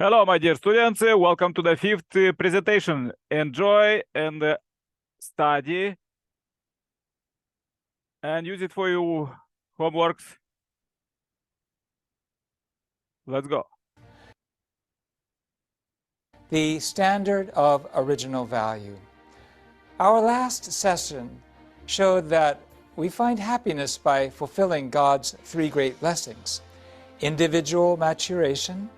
Hello, my dear students. Welcome to the fifth presentation. Enjoy and study and use it for your homeworks. Let's go. The standard of original value. Our last session showed that we find happiness by fulfilling God's three great blessings: individual maturation,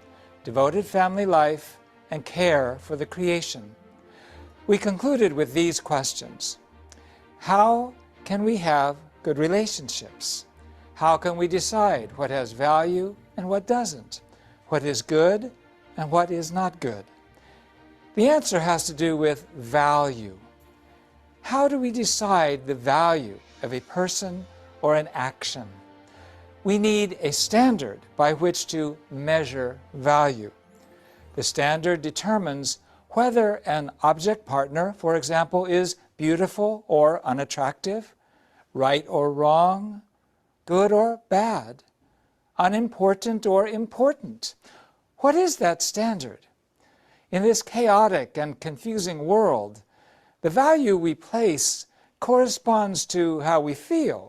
devoted family life, and care for the creation. We concluded with these questions. How can we have good relationships? How can we decide what has value and what doesn't? What is good and what is not good? The answer has to do with value. How do we decide the value of a person or an action? We need a standard by which to measure value. The standard determines whether an object partner, for example, is beautiful or unattractive, right or wrong, good or bad, unimportant or important. What is that standard? In this chaotic and confusing world, the value we place corresponds to how we feel,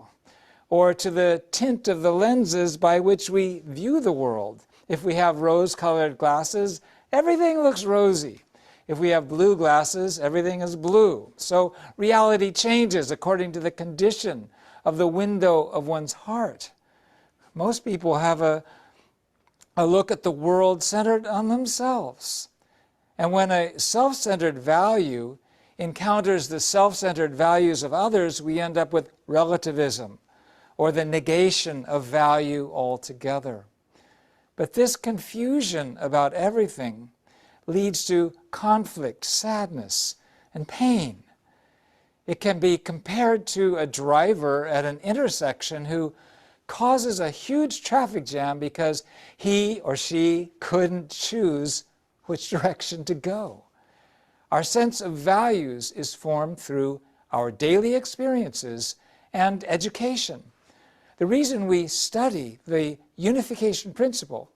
or to the tint of the lenses by which we view the world. If we have rose-colored glasses, everything looks rosy. If we have blue glasses, everything is blue. So reality changes according to the condition of the window of one's heart. Most people have a look at the world centered on themselves. And when a self-centered value encounters the self-centered values of others, we end up with relativism, or the negation of value altogether. But this confusion about everything leads to conflict, sadness, and pain. It can be compared to a driver at an intersection who causes a huge traffic jam because he or she couldn't choose which direction to go. Our sense of values is formed through our daily experiences and education. The reason we study the unification principle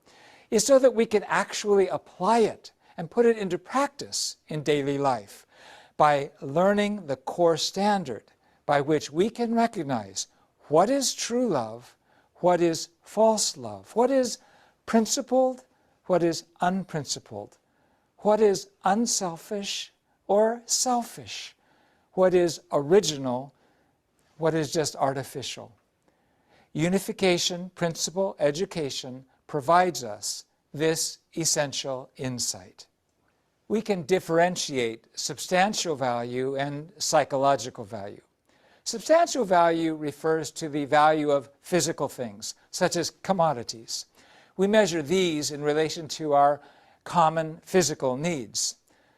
is so that we can actually apply it and put it into practice in daily life by learning the core standard by which we can recognize what is true love, what is false love, what is principled, what is unprincipled, what is unselfish or selfish, what is original, what is just artificial. Unification principle education provides us this essential insight. We can differentiate substantial value and psychological value. Substantial value refers to the value of physical things, such as commodities. We measure these in relation to our common physical needs.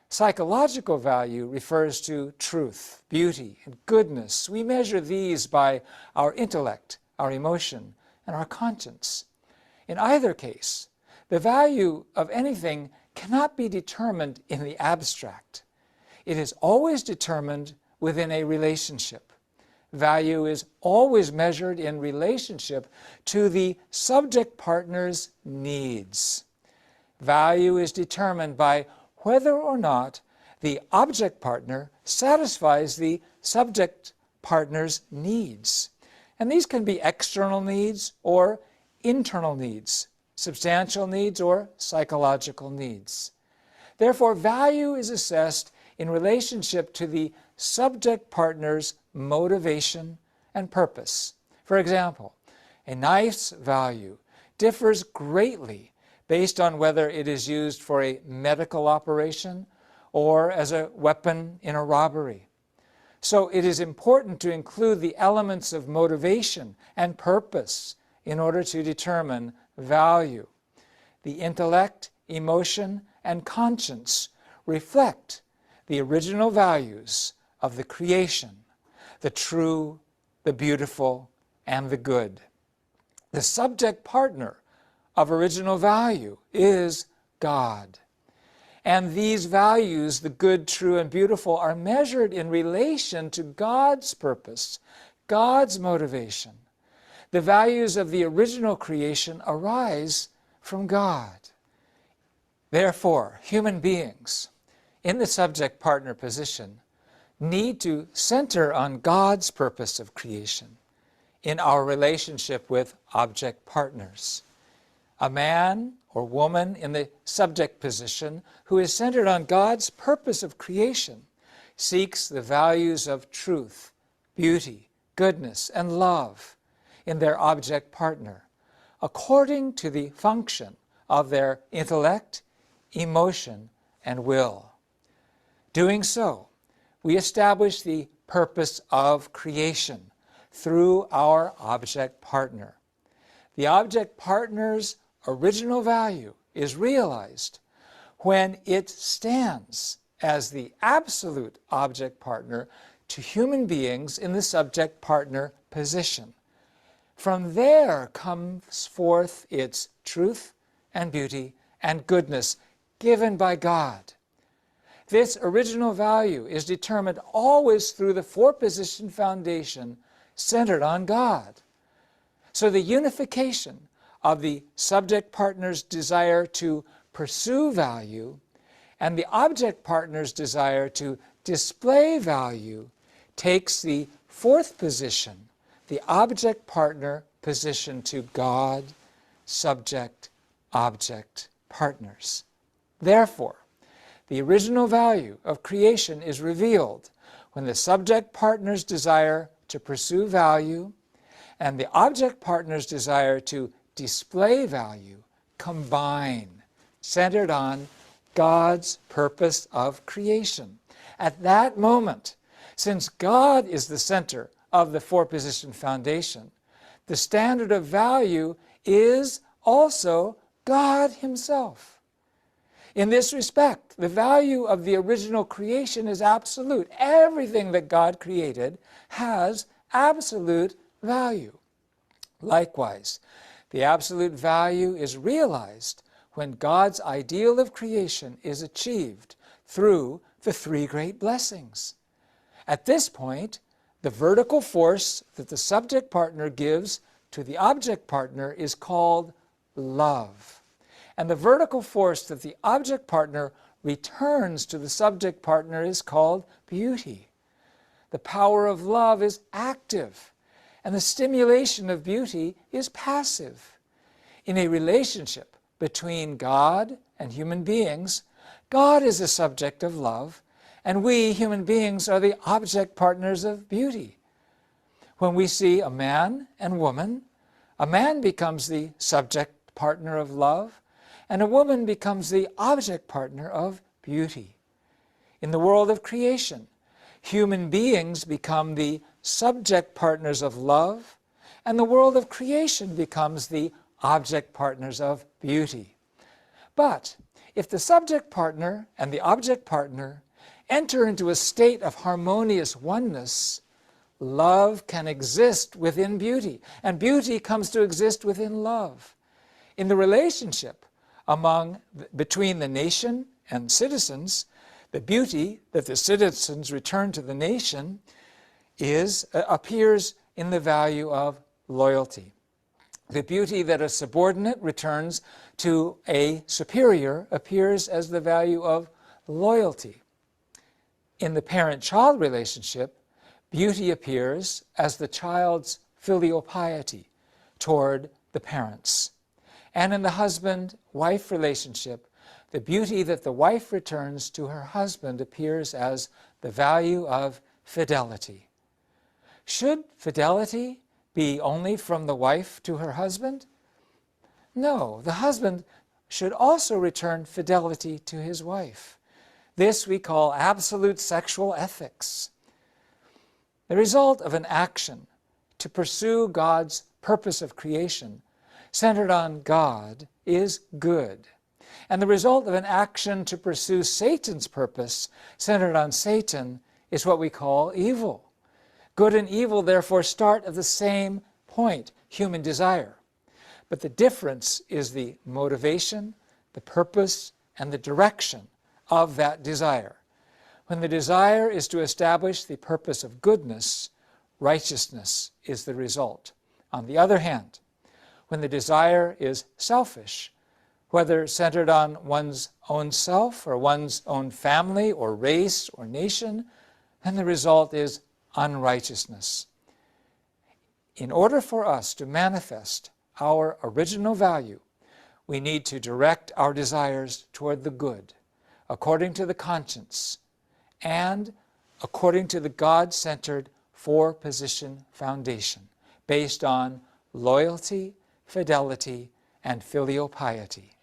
Psychological value refers to truth, beauty, and goodness. We measure these by our intellect, our emotion, and our conscience. In either case, the value of anything cannot be determined in the abstract. It is always determined within a relationship. Value is always measured in relationship to the subject partner's needs. Value is determined by whether or not the object partner satisfies the subject partner's needs. And these can be external needs or internal needs, substantial needs or psychological needs. Therefore, value is assessed in relationship to the subject partner's motivation and purpose. For example, a knife's value differs greatly based on whether it is used for a medical operation or as a weapon in a robbery. So it is important to include the elements of motivation and purpose in order to determine value. The intellect, emotion, and conscience reflect the original values of the creation, the true, the beautiful, and the good. The subject partner of original value is God. And these values, the good, true, and beautiful, are measured in relation to God's purpose, God's motivation. The values of the original creation arise from God. Therefore, human beings in the subject-partner position need to center on God's purpose of creation in our relationship with object partners. A man or woman in the subject position who is centered on God's purpose of creation seeks the values of truth, beauty, goodness, and love in their object partner, according to the function of their intellect, emotion, and will. Doing so, we establish the purpose of creation through our object partner. The object partner's original value is realized when it stands as the absolute object partner to human beings in the subject partner position. From there comes forth its truth and beauty and goodness given by God. This original value is determined always through the four-position foundation centered on God. So the unification of the subject partner's desire to pursue value and the object partner's desire to display value takes the fourth position, the object partner position, to God, subject, object partners. Therefore, the original value of creation is revealed when the subject partner's desire to pursue value and the object partner's desire to display value combine, centered on God's purpose of creation. At that moment, since God is the center of the four-position foundation, the standard of value is also God Himself. In this respect, the value of the original creation is absolute. Everything that God created has absolute value. Likewise, the absolute value is realized when God's ideal of creation is achieved through the three great blessings. At this point, the vertical force that the subject partner gives to the object partner is called love. And the vertical force that the object partner returns to the subject partner is called beauty. The power of love is active, and the stimulation of beauty is passive. In a relationship between God and human beings, God is the subject of love, and we, human beings, are the object partners of beauty. When we see a man and woman, a man becomes the subject partner of love, and a woman becomes the object partner of beauty. In the world of creation, human beings become the subject partners of love, and the world of creation becomes the object partners of beauty. But if the subject partner and the object partner enter into a state of harmonious oneness, love can exist within beauty, and beauty comes to exist within love. In the relationship between the nation and citizens, the beauty that the citizens return to the nation appears in the value of loyalty. The beauty that a subordinate returns to a superior appears as the value of loyalty. In the parent-child relationship, beauty appears as the child's filial piety toward the parents. And in the husband-wife relationship, the beauty that the wife returns to her husband appears as the value of fidelity. Should fidelity be only from the wife to her husband? No, the husband should also return fidelity to his wife. This we call absolute sexual ethics. The result of an action to pursue God's purpose of creation centered on God is good. And the result of an action to pursue Satan's purpose centered on Satan is what we call evil. Good and evil, therefore, start at the same point, human desire. But the difference is the motivation, the purpose, and the direction of that desire. When the desire is to establish the purpose of goodness, righteousness is the result. On the other hand, when the desire is selfish, whether centered on one's own self or one's own family or race or nation, then the result is unrighteousness. In order for us to manifest our original value, we need to direct our desires toward the good, according to the conscience, and according to the God-centered four-position foundation, based on loyalty, fidelity, and filial piety.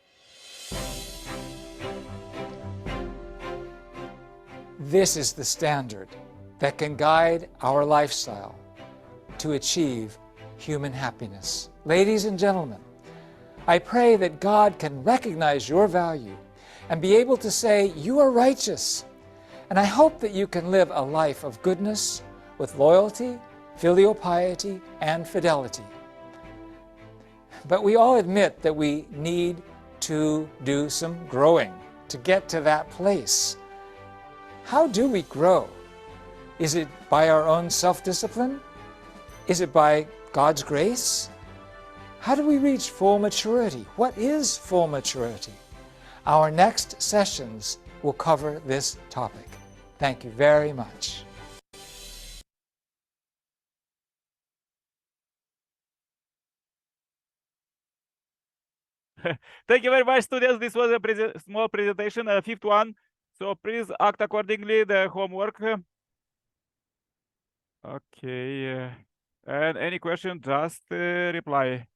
This is the standard that can guide our lifestyle to achieve human happiness. Ladies and gentlemen, I pray that God can recognize your value and be able to say, you are righteous. And I hope that you can live a life of goodness with loyalty, filial piety, and fidelity. But we all admit that we need to do some growing to get to that place. How do we grow? Is it by our own self-discipline? Is it by God's grace? How do we reach full maturity? What is full maturity? Our next sessions will cover this topic. Thank you very much. Thank you very much, students. This was a small presentation, a fifth one. So please act accordingly, the homework. Okay. And any question, just reply.